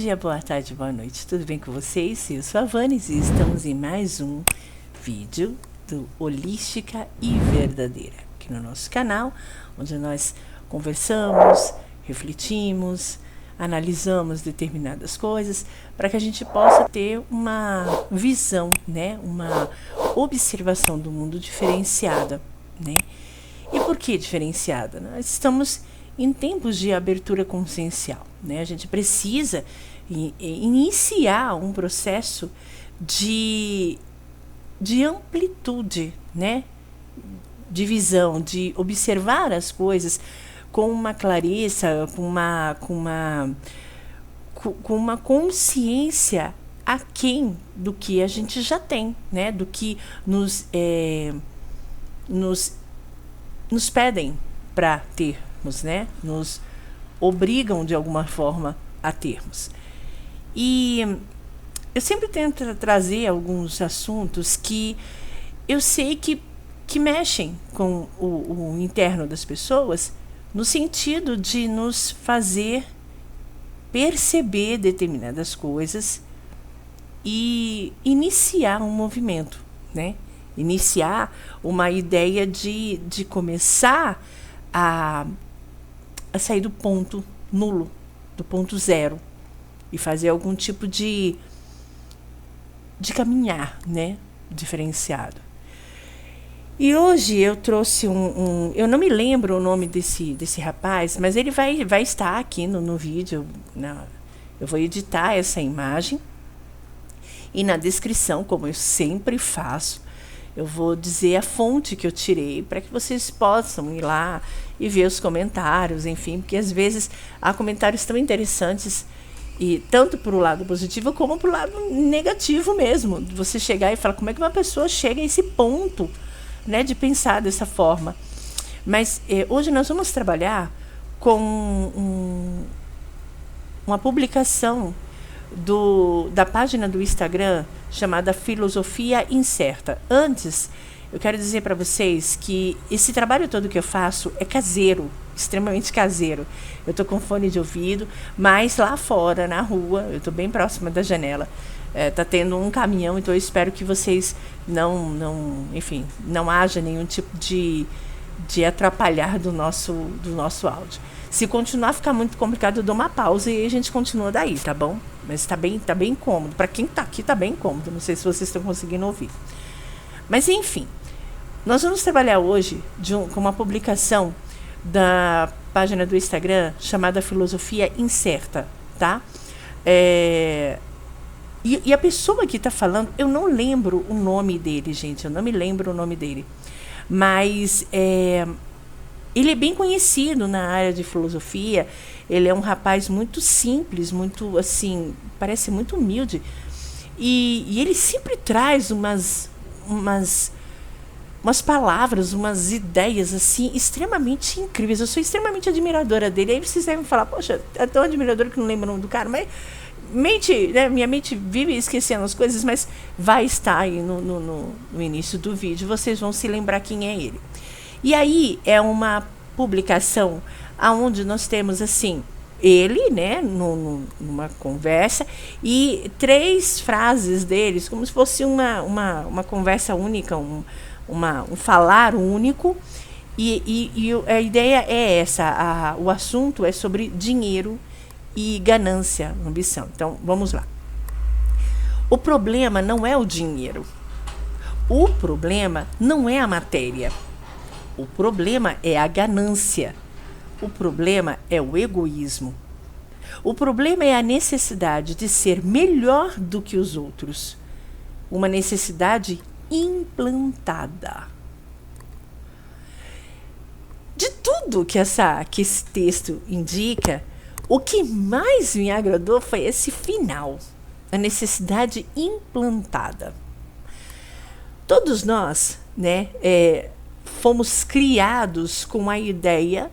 dia, boa tarde, boa noite. Tudo bem com vocês? Eu sou a Vanes e estamos em mais um vídeo do Holística e Verdadeira, aqui no nosso canal, onde nós conversamos, refletimos, analisamos determinadas coisas para que a gente possa ter uma visão, né, uma observação do mundo diferenciada, né? E por que diferenciada? Nós estamos em tempos de abertura consciencial, né? A gente precisa iniciar um processo de amplitude, né? De visão, de observar as coisas com uma clareza, com uma consciência aquém do que a gente já tem, né? Do que nos pedem para termos, né? Nos obrigam de alguma forma a termos. E eu sempre tento trazer alguns assuntos que eu sei que mexem com o interno das pessoas, no sentido de nos fazer perceber determinadas coisas e iniciar um movimento, né? Iniciar uma ideia de começar a sair do ponto nulo, do ponto zero, e fazer algum tipo de caminhar, né? Diferenciado. E hoje eu trouxe eu não me lembro o nome desse rapaz, mas ele vai estar aqui no vídeo. Eu vou editar essa imagem e na descrição, como eu sempre faço, eu vou dizer a fonte que eu tirei para que vocês possam ir lá e ver os comentários, enfim, porque às vezes há comentários tão interessantes, e tanto para o lado positivo como para o lado negativo mesmo. Você chegar e falar como é que uma pessoa chega a esse ponto, né, de pensar dessa forma. Mas hoje nós vamos trabalhar com uma publicação da página do Instagram chamada Filosofia Incerta. Antes, eu quero dizer para vocês que esse trabalho todo que eu faço é caseiro, extremamente caseiro. Eu estou com fone de ouvido, mas lá fora, na rua, eu estou bem próxima da janela, está tendo um caminhão, então eu espero que vocês não haja nenhum tipo de atrapalhar do nosso áudio. Se continuar a ficar muito complicado, eu dou uma pausa e a gente continua daí, tá bom? Mas tá bem cômodo. Para quem tá aqui, tá bem cômodo. Não sei se vocês estão conseguindo ouvir. Mas, enfim, nós vamos trabalhar hoje com uma publicação da página do Instagram chamada Filosofia Incerta, tá? E a pessoa que está falando, eu não lembro o nome dele, gente. Eu não me lembro o nome dele. Mas ele é bem conhecido na área de filosofia. Ele é um rapaz muito simples, muito assim, parece muito humilde. E ele sempre traz umas palavras, umas ideias assim extremamente incríveis. Eu sou extremamente admiradora dele. Aí vocês devem falar, poxa, é tão admiradora que não lembro o nome do cara, mas minha mente vive esquecendo as coisas, mas vai estar aí no início do vídeo, vocês vão se lembrar quem é ele. E aí é uma publicação onde nós temos assim, ele, né, numa conversa, e 3 frases deles, como se fosse uma conversa única, um falar único, e a ideia é essa, o assunto é sobre dinheiro e ganância, ambição. Então, vamos lá. O problema não é o dinheiro. O problema não é a matéria. O problema é a ganância. O problema é o egoísmo. O problema é a necessidade de ser melhor do que os outros. Uma necessidade implantada. De tudo que esse texto indica, o que mais me agradou foi esse final, a necessidade implantada. Todos nós, né, fomos criados com a ideia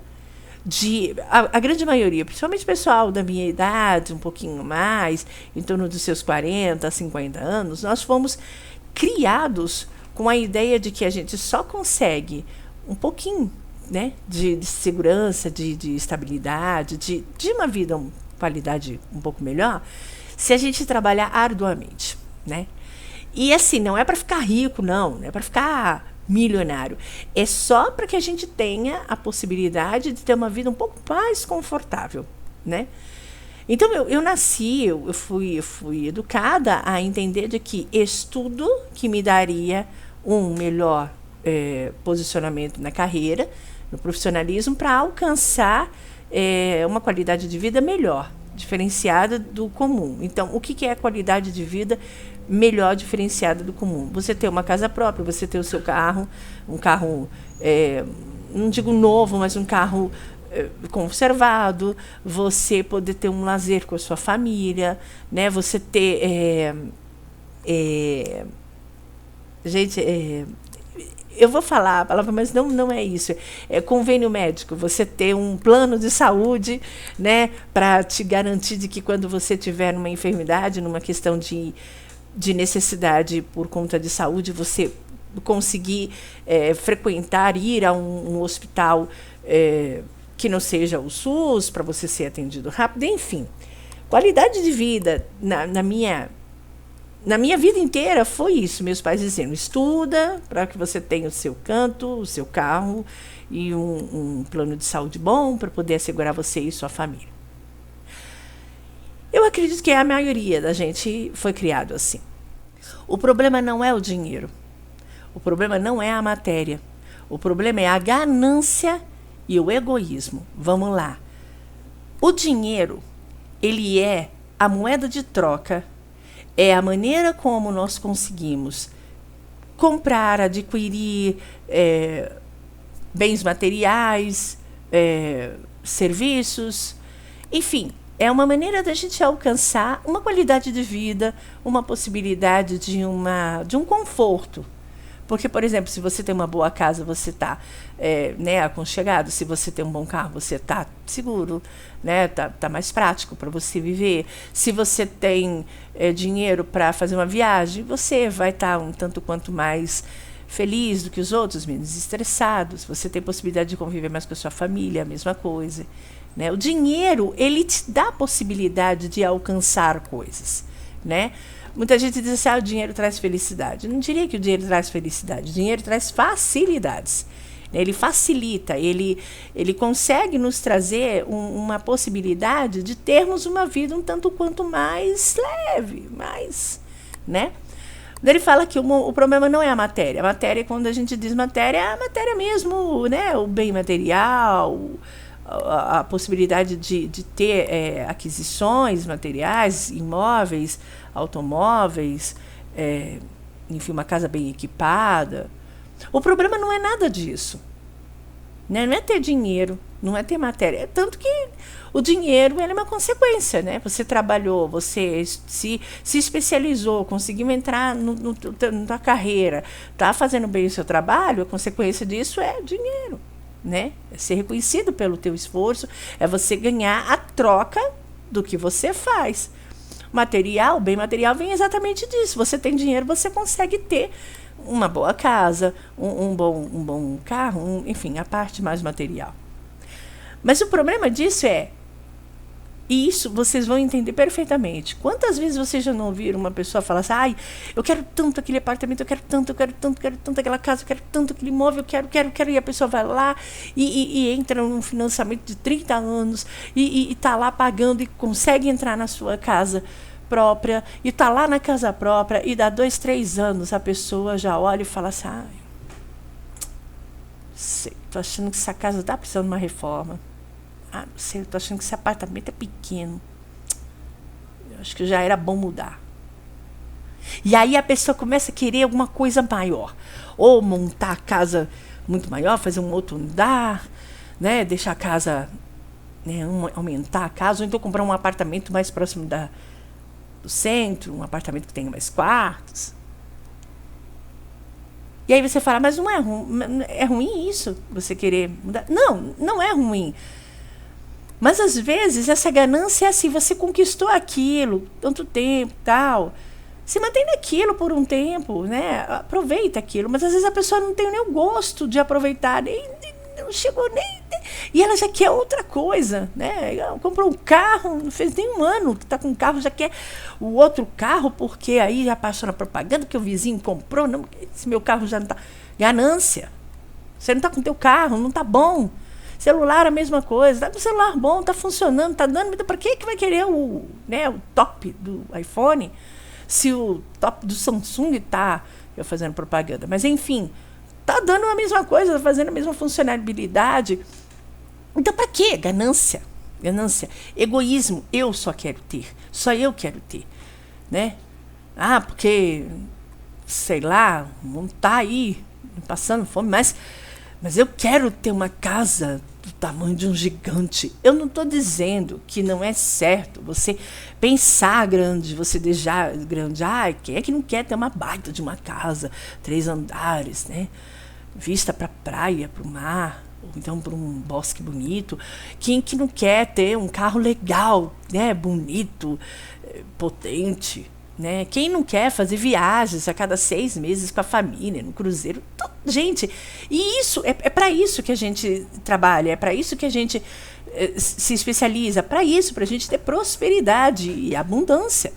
de, a grande maioria, principalmente o pessoal da minha idade, um pouquinho mais, em torno dos seus 40, 50 anos, nós fomos criados com a ideia de que a gente só consegue um pouquinho, né, de segurança, de estabilidade, de uma vida qualidade um pouco melhor se a gente trabalhar arduamente, né? E assim, não é para ficar rico, não é para ficar milionário. É só para que a gente tenha a possibilidade de ter uma vida um pouco mais confortável, né? Então, eu fui educada a entender de que estudo que me daria um melhor posicionamento na carreira, no profissionalismo, para alcançar uma qualidade de vida melhor, diferenciada do comum. Então, o que é a qualidade de vida melhor diferenciada do comum? Você ter uma casa própria, você ter o seu carro, um carro, não digo novo, mas um carro conservado, você poder ter um lazer com a sua família, né? Você ter... eu vou falar a palavra, mas não é isso. É convênio médico. Você ter um plano de saúde, né, para te garantir de que quando você tiver uma enfermidade, numa questão de necessidade por conta de saúde, você conseguir frequentar, ir a um hospital que não seja o SUS, para você ser atendido rápido, enfim. Qualidade de vida na minha vida inteira foi isso, meus pais dizendo, estuda para que você tenha o seu canto, o seu carro e um plano de saúde bom para poder assegurar você e sua família. Eu acredito que a maioria da gente foi criado assim. O problema não é o dinheiro, o problema não é a matéria, o problema é a ganância e o egoísmo. Vamos lá. O dinheiro, ele é a moeda de troca, é a maneira como nós conseguimos comprar, adquirir bens materiais, serviços, enfim, é uma maneira da gente alcançar uma qualidade de vida, uma possibilidade de um conforto. Porque, por exemplo, se você tem uma boa casa, você está aconchegado. Se você tem um bom carro, você está seguro, né? Tá mais prático para você viver. Se você tem dinheiro para fazer uma viagem, você vai estar um tanto quanto mais feliz do que os outros, menos estressado. Se você tem possibilidade de conviver mais com a sua família, a mesma coisa, né? O dinheiro, ele te dá a possibilidade de alcançar coisas, né? Muita gente diz assim, o dinheiro traz felicidade. Eu não diria que o dinheiro traz felicidade. O dinheiro traz facilidades. Ele facilita, ele consegue nos trazer uma possibilidade de termos uma vida um tanto quanto mais leve, mais, né? Ele fala que o problema não é a matéria. A matéria, quando a gente diz matéria, é a matéria mesmo, né? O bem material, a possibilidade de ter aquisições materiais, imóveis, automóveis, enfim, uma casa bem equipada. O problema não é nada disso, né? Não é ter dinheiro, não é ter matéria. É tanto que o dinheiro ele é uma consequência, né? Você trabalhou, você se especializou, conseguiu entrar na tua carreira, está fazendo bem o seu trabalho, a consequência disso é dinheiro, né? É ser reconhecido pelo teu esforço, é você ganhar a troca do que você faz. Material, bem material vem exatamente disso. Você tem dinheiro, você consegue ter uma boa casa, um bom carro, enfim, a parte mais material. Mas o problema disso e isso vocês vão entender perfeitamente. Quantas vezes vocês já não ouviram uma pessoa falar assim, eu quero tanto aquele apartamento, eu quero tanto aquela casa, eu quero tanto aquele imóvel, eu quero, e a pessoa vai lá e entra num financiamento de 30 anos e está lá pagando e consegue entrar na sua casa própria e está lá na casa própria e dá 2, 3 anos a pessoa já olha e fala assim, tô achando que essa casa está precisando de uma reforma. Não sei, eu tô achando que esse apartamento é pequeno. Eu acho que já era bom mudar. E aí a pessoa começa a querer alguma coisa maior. Ou montar a casa muito maior, fazer um outro andar, né? Deixar a casa, né? Aumentar a casa, ou então comprar um apartamento mais próximo do centro, um apartamento que tenha mais quartos. E aí você fala, mas não é ruim isso? Você querer mudar? Não é ruim. Mas, às vezes, essa ganância é assim, você conquistou aquilo, tanto tempo, tal, se mantém naquilo por um tempo, né? Aproveita aquilo, mas, às vezes, a pessoa não tem nem o gosto de aproveitar, nem não chegou nem... E ela já quer outra coisa, né? Ela comprou um carro, não fez nem um ano que está com um carro, já quer o outro carro, porque aí já passou na propaganda que o vizinho comprou, não, esse meu carro já não está... Ganância. Você não está com o teu carro, não está bom. Celular a mesma coisa, está com o celular bom, está funcionando, está dando... Para que vai querer o top do iPhone se o top do Samsung está... Eu fazendo propaganda, mas enfim... Está dando a mesma coisa, está fazendo a mesma funcionalidade. Então, para quê? Ganância. Ganância. Egoísmo. Eu só quero ter. Só eu quero ter. Né? Porque, sei lá, não está aí passando fome, mas eu quero ter uma casa do tamanho de um gigante. Eu não estou dizendo que não é certo você pensar grande, você desejar grande. Quem é que não quer ter uma baita de uma casa, 3 andares, né? Vista para a praia, para o mar, ou então para um bosque bonito. Quem que não quer ter um carro legal, né? Bonito, potente, né? Quem não quer fazer viagens a cada 6 meses com a família, no cruzeiro? Gente, e isso é para isso que a gente trabalha, é para isso que a gente se especializa, para isso, para a gente ter prosperidade e abundância.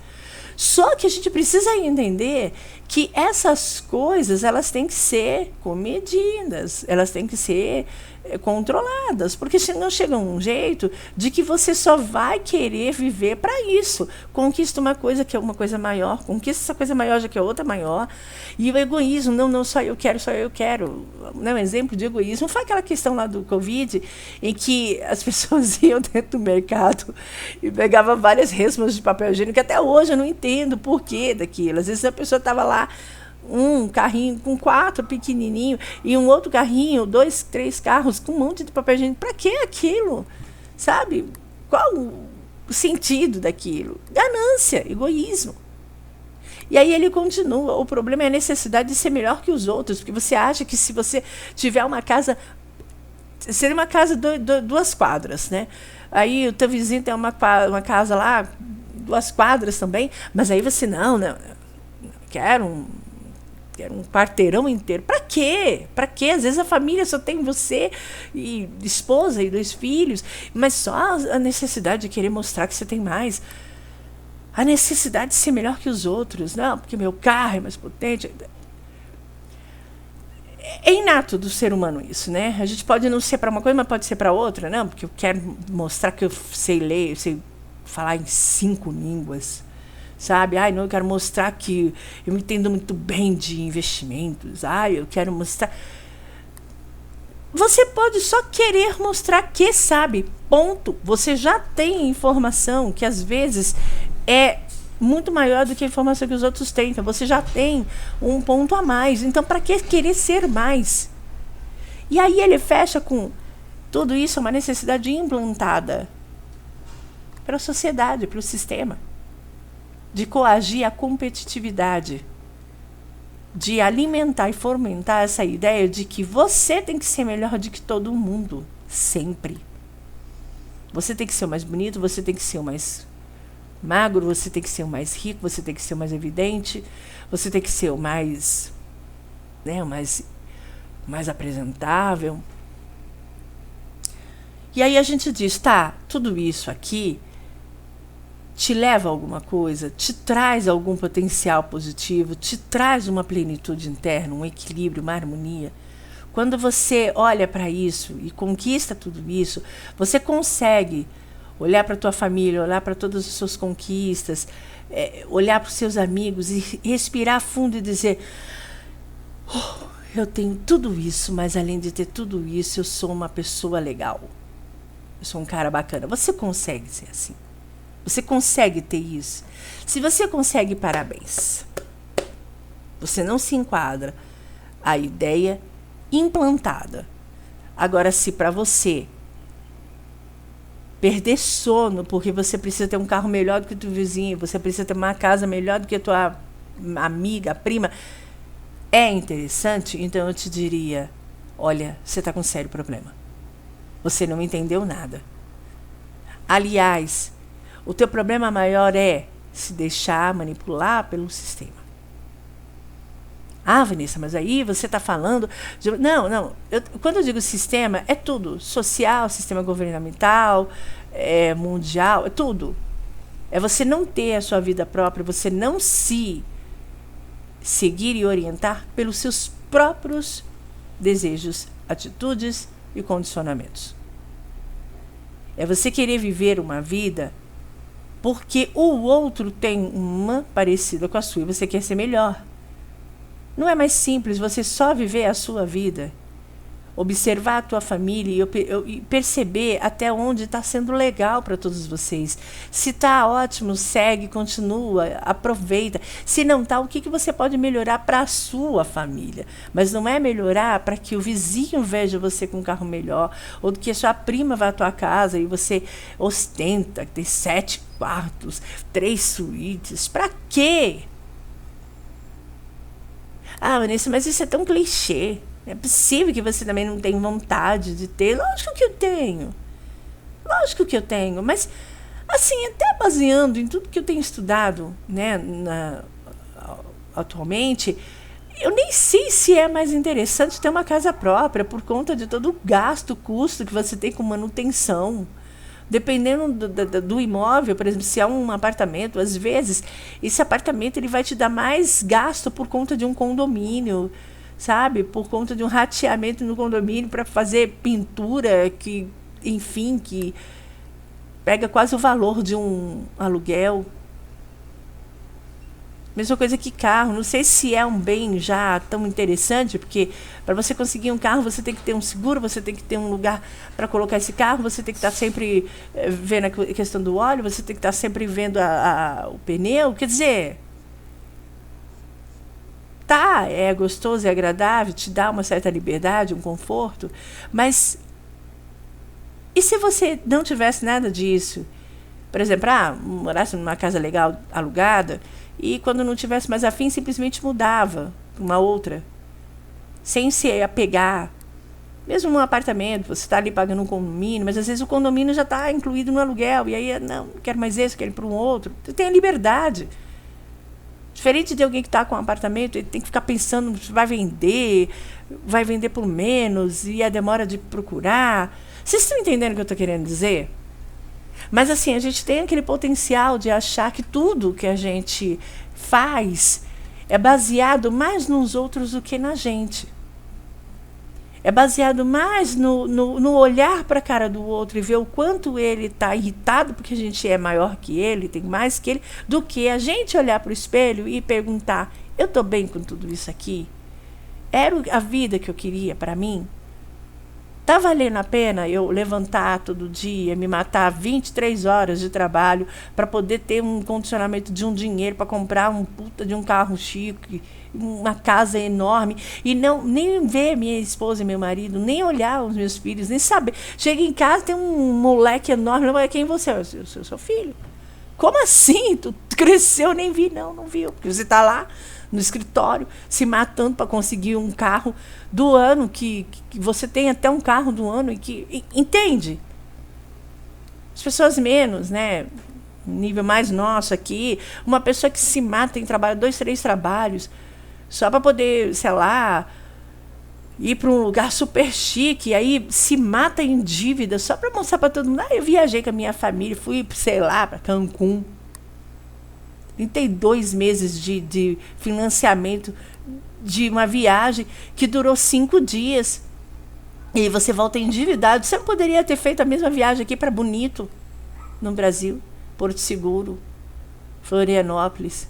Só que a gente precisa entender que essas coisas, elas têm que ser comedidas, elas têm que ser controladas, porque senão chega um jeito de que você só vai querer viver para isso. Conquista uma coisa que é uma coisa maior, conquista essa coisa maior já que é outra maior. E o egoísmo, não, só eu quero. Né? Um exemplo de egoísmo foi aquela questão lá do Covid, em que as pessoas iam dentro do mercado e pegavam várias resmas de papel higiênico, que até hoje eu não entendo o porquê daquilo. Às vezes a pessoa estava lá, um carrinho com 4 pequenininho e um outro carrinho, 2, 3 carros com um monte de papel higiênico. Para que aquilo? Sabe? Qual o sentido daquilo? Ganância, egoísmo. E aí ele continua, o problema é a necessidade de ser melhor que os outros, porque você acha que se você tiver uma casa, seria uma casa de 2 quadras, né? Aí o teu vizinho tem uma casa lá, 2 quadras também, mas aí você não quero um quarteirão inteiro. Para quê? Para quê? Às vezes a família só tem você e esposa e 2 filhos, mas só a necessidade de querer mostrar que você tem mais. A necessidade de ser melhor que os outros. Não, porque meu carro é mais potente. É inato do ser humano isso, né? A gente pode não ser para uma coisa, mas pode ser para outra, não? Porque eu quero mostrar que eu sei ler, eu sei falar em 5 línguas. Sabe? Não, eu quero mostrar que eu me entendo muito bem de investimentos. Eu quero mostrar... Você pode só querer mostrar que sabe, ponto. Você já tem informação que às vezes é muito maior do que a informação que os outros têm. Então você já tem um ponto a mais. Então para que querer ser mais? E aí ele fecha com tudo isso é uma necessidade implantada pela sociedade, pelo sistema, de coagir a competitividade, de alimentar e fomentar essa ideia de que você tem que ser melhor do que todo mundo, sempre. Você tem que ser o mais bonito, você tem que ser o mais magro, você tem que ser o mais rico, você tem que ser o mais evidente, você tem que ser o mais, né, o mais apresentável. E aí a gente diz, tudo isso aqui te leva a alguma coisa, te traz algum potencial positivo, te traz uma plenitude interna, um equilíbrio, uma harmonia. Quando você olha para isso e conquista tudo isso, você consegue olhar para a tua família, olhar para todas as suas conquistas, olhar para os seus amigos e respirar fundo e dizer, eu tenho tudo isso, mas além de ter tudo isso, eu sou uma pessoa legal. Eu sou um cara bacana. Você consegue ser assim. Você consegue ter isso? Se você consegue, parabéns. Você não se enquadra a ideia implantada. Agora, se para você perder sono porque você precisa ter um carro melhor do que o teu vizinho, você precisa ter uma casa melhor do que a tua amiga, prima, é interessante, então eu te diria, olha, você está com um sério problema. Você não entendeu nada. Aliás, o teu problema maior é se deixar manipular pelo sistema. Ah, Vanessa, mas aí você está falando... Não, não. Quando eu digo sistema, é tudo. Social, sistema governamental, mundial, é tudo. É você não ter a sua vida própria, você não se seguir e orientar pelos seus próprios desejos, atitudes e condicionamentos. É você querer viver uma vida porque o outro tem uma parecida com a sua e você quer ser melhor. Não é mais simples você só viver a sua vida, observar a tua família e perceber até onde está sendo legal para todos vocês. Se está ótimo, segue, continua, aproveita. Se não está, o que você pode melhorar para a sua família? Mas não é melhorar para que o vizinho veja você com um carro melhor, ou que a sua prima vá à tua casa e você ostenta, tem 7 quartos, 3 suítes. Para quê? Ah, Vanessa, mas isso é tão clichê. É possível que você também não tenha vontade de ter. Lógico que eu tenho. Lógico que eu tenho. Mas, assim, até baseando em tudo que eu tenho estudado, né, atualmente, eu nem sei se é mais interessante ter uma casa própria por conta de todo o gasto, custo que você tem com manutenção. Dependendo do imóvel, por exemplo, se é um apartamento, às vezes, esse apartamento ele vai te dar mais gasto por conta de um condomínio, sabe? Por conta de um rateamento no condomínio para fazer pintura que, enfim, que pega quase o valor de um aluguel. Mesma coisa que carro. Não sei se é um bem já tão interessante, porque para você conseguir um carro, você tem que ter um seguro, você tem que ter um lugar para colocar esse carro, você tem que estar sempre vendo a questão do óleo, você tem que estar sempre vendo o pneu. Quer dizer, tá, é gostoso, é agradável, te dá uma certa liberdade, um conforto, mas e se você não tivesse nada disso? Por exemplo, morasse numa casa legal alugada e quando não tivesse mais afim, simplesmente mudava para uma outra, sem se apegar. Mesmo num apartamento, você está ali pagando um condomínio, mas às vezes o condomínio já está incluído no aluguel, e aí, não quero mais esse, quero ir para um outro. Você tem a liberdade. Diferente de alguém que está com um apartamento, ele tem que ficar pensando se vai vender por menos, e a demora de procurar. Vocês estão entendendo o que eu estou querendo dizer? Mas assim, a gente tem aquele potencial de achar que tudo que a gente faz é baseado mais nos outros do que na gente. É baseado mais no olhar para a cara do outro e ver o quanto ele está irritado porque a gente é maior que ele, tem mais que ele, do que a gente olhar para o espelho e perguntar: eu estou bem com tudo isso aqui? Era a vida que eu queria para mim? Está valendo a pena eu levantar todo dia, me matar 23 horas de trabalho para poder ter um condicionamento de um dinheiro para comprar um puta de um carro chique, uma casa enorme, e nem ver minha esposa e meu marido, nem olhar os meus filhos, nem saber. Chega em casa, tem um moleque enorme, quem você é? Eu sou seu filho. Como assim? Tu cresceu, nem vi. Não viu, porque você está lá no escritório, se matando para conseguir um carro do ano, que você tem até um carro do ano, entende? As pessoas menos, né? Nível mais nosso aqui, uma pessoa que se mata, tem trabalho, 2, 3 trabalhos, só para poder, sei lá, ir para um lugar super chique, aí se mata em dívida, só para mostrar para todo mundo: eu viajei com a minha família, fui, sei lá, para Cancún. 32 meses de financiamento de uma viagem que durou 5 dias. E você volta endividado. Você não poderia ter feito a mesma viagem aqui para Bonito, no Brasil, Porto Seguro, Florianópolis.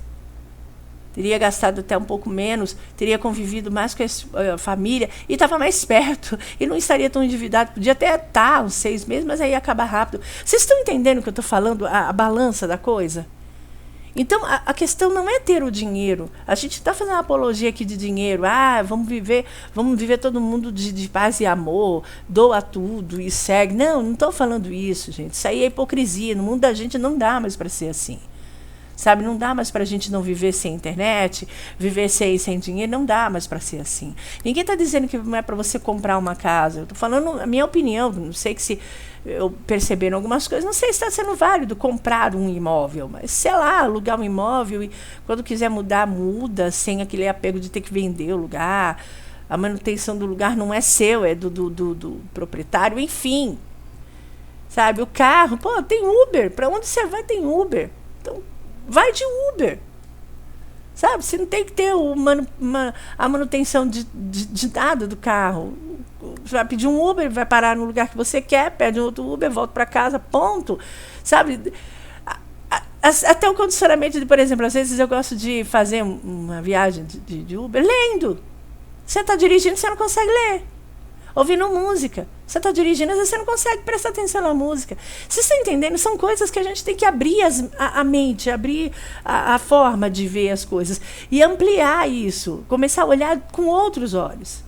Teria gastado até um pouco menos, teria convivido mais com a família e estava mais perto e não estaria tão endividado. Podia até estar uns 6 meses, mas aí acaba rápido. Vocês estão entendendo o que eu estou falando? A balança da coisa? Então, a questão não é ter o dinheiro. A gente está fazendo uma apologia aqui de dinheiro. Vamos viver todo mundo de paz e amor, doa tudo e segue. Não estou falando isso, gente. Isso aí é hipocrisia. No mundo da gente não dá mais para ser assim. Sabe, não dá mais para a gente não viver sem internet, viver sem dinheiro, não dá mais para ser assim. Ninguém está dizendo que não é para você comprar uma casa. Eu estou falando a minha opinião, não sei que se eu perceberam algumas coisas, não sei se está sendo válido comprar um imóvel, mas sei lá, alugar um imóvel e quando quiser mudar, muda, sem aquele apego de ter que vender o lugar. A manutenção do lugar não é seu, é do proprietário, enfim. Sabe, o carro, pô, tem Uber, para onde você vai tem Uber. Então, vai de Uber. Sabe, você não tem que ter a manutenção de nada do carro. Você vai pedir um Uber, vai parar no lugar que você quer, pede um outro Uber, volta para casa, ponto. Sabe, até o condicionamento, por exemplo, às vezes eu gosto de fazer uma viagem de Uber lendo. Você está dirigindo, você não consegue ler. Ouvindo música. Você está dirigindo, às vezes você não consegue prestar atenção na música. Vocês estão entendendo? São coisas que a gente tem que abrir a mente, abrir a forma de ver as coisas. E ampliar isso. Começar a olhar com outros olhos.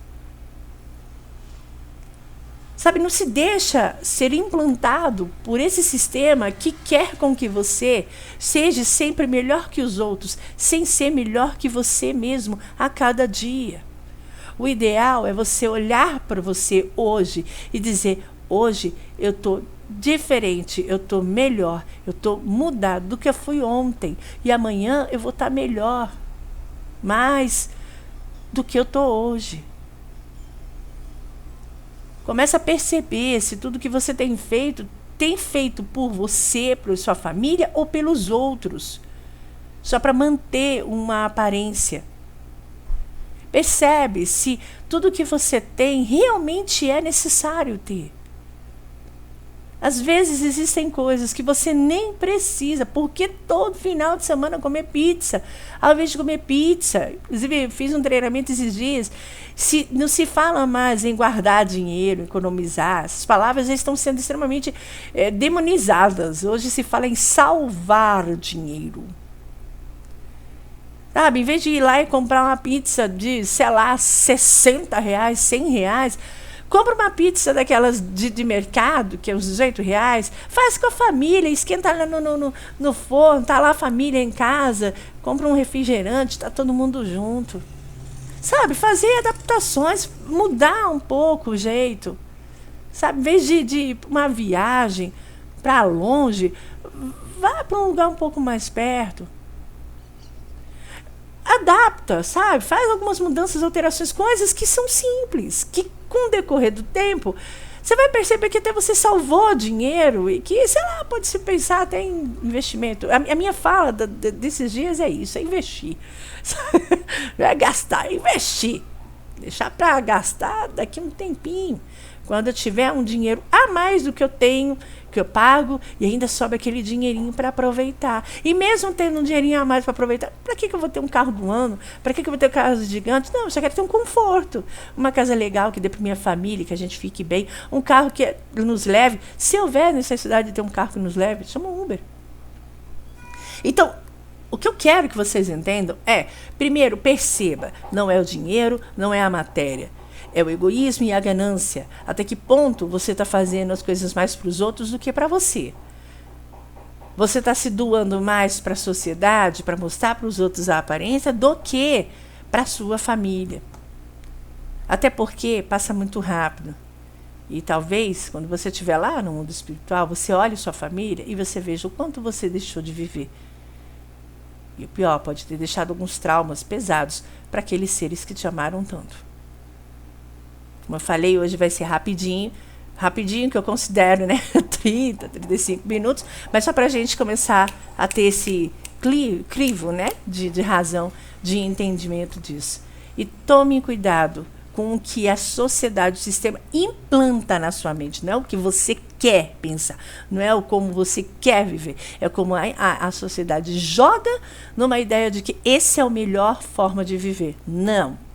Sabe, não se deixa ser implantado por esse sistema que quer com que você seja sempre melhor que os outros, sem ser melhor que você mesmo a cada dia. O ideal é você olhar para você hoje e dizer, hoje eu estou diferente, eu estou melhor, eu estou mudado do que eu fui ontem. E amanhã eu vou estar melhor, mais do que eu estou hoje. Começa a perceber se tudo que você tem feito por você, por sua família ou pelos outros. Só para manter uma aparência. Percebe se tudo que você tem realmente é necessário ter. Às vezes existem coisas que você nem precisa, porque todo final de semana comer pizza, ao invés de comer pizza, inclusive fiz um treinamento esses dias, não se fala mais em guardar dinheiro, economizar, essas palavras já estão sendo extremamente demonizadas, hoje se fala em salvar dinheiro. Sabe, em vez de ir lá e comprar uma pizza de, sei lá, R$60, R$100, compra uma pizza daquelas de mercado, que é uns R$18, faz com a família, esquenta lá no forno, tá lá a família em casa, compra um refrigerante, tá todo mundo junto. Sabe, fazer adaptações, mudar um pouco o jeito. Sabe, em vez de uma viagem para longe, vá para um lugar um pouco mais perto. Adapta, sabe? Faz algumas mudanças, alterações, coisas que são simples, que com o decorrer do tempo, você vai perceber que até você salvou dinheiro e que, sei lá, pode se pensar até em investimento. A minha fala desses dias é isso, é investir. Não é gastar, é investir. Deixar para gastar daqui um tempinho. Quando eu tiver um dinheiro a mais do que eu tenho, que eu pago, e ainda sobra aquele dinheirinho para aproveitar. E mesmo tendo um dinheirinho a mais para aproveitar, para que eu vou ter um carro do ano? Para que eu vou ter um carro gigante? Não, eu só quero ter um conforto. Uma casa legal que dê para minha família, que a gente fique bem. Um carro que nos leve. Se houver necessidade de ter um carro que nos leve, chama um Uber. Então, o que eu quero que vocês entendam é, primeiro, perceba, não é o dinheiro, não é a matéria. É o egoísmo e a ganância. Até que ponto você está fazendo as coisas mais para os outros do que para você? Você está se doando mais para a sociedade, para mostrar para os outros a aparência, do que para a sua família. Até porque passa muito rápido. E talvez, quando você estiver lá no mundo espiritual, você olhe sua família e você veja o quanto você deixou de viver. E o pior, pode ter deixado alguns traumas pesados para aqueles seres que te amaram tanto. Como eu falei, hoje vai ser rapidinho que eu considero, né, 30, 35 minutos, mas só para a gente começar a ter esse crivo, né, de razão, de entendimento disso. E tome cuidado com o que a sociedade, o sistema implanta na sua mente, não é o que você quer pensar, não é o como você quer viver, é como a sociedade joga numa ideia de que esse é a melhor forma de viver. Não.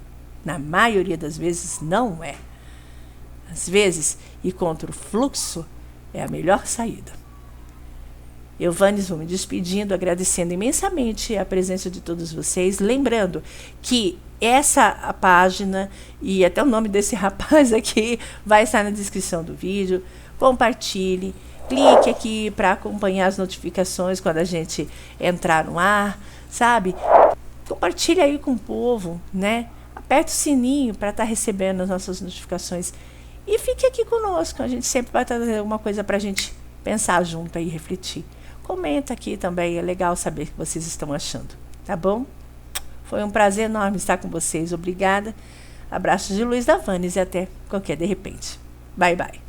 Na maioria das vezes, não é. Às vezes, ir contra o fluxo é a melhor saída. Eu, Vanes, vou me despedindo, agradecendo imensamente a presença de todos vocês. Lembrando que a página e até o nome desse rapaz aqui vai estar na descrição do vídeo. Compartilhe. Clique aqui para acompanhar as notificações quando a gente entrar no ar, sabe? Compartilha aí com o povo, né? Aperta o sininho para estar recebendo as nossas notificações. E fique aqui conosco, a gente sempre vai trazer alguma coisa para a gente pensar junto e refletir. Comenta aqui também, é legal saber o que vocês estão achando, tá bom? Foi um prazer enorme estar com vocês, obrigada. Abraços de Luiz Davanes e até qualquer de repente. Bye, bye.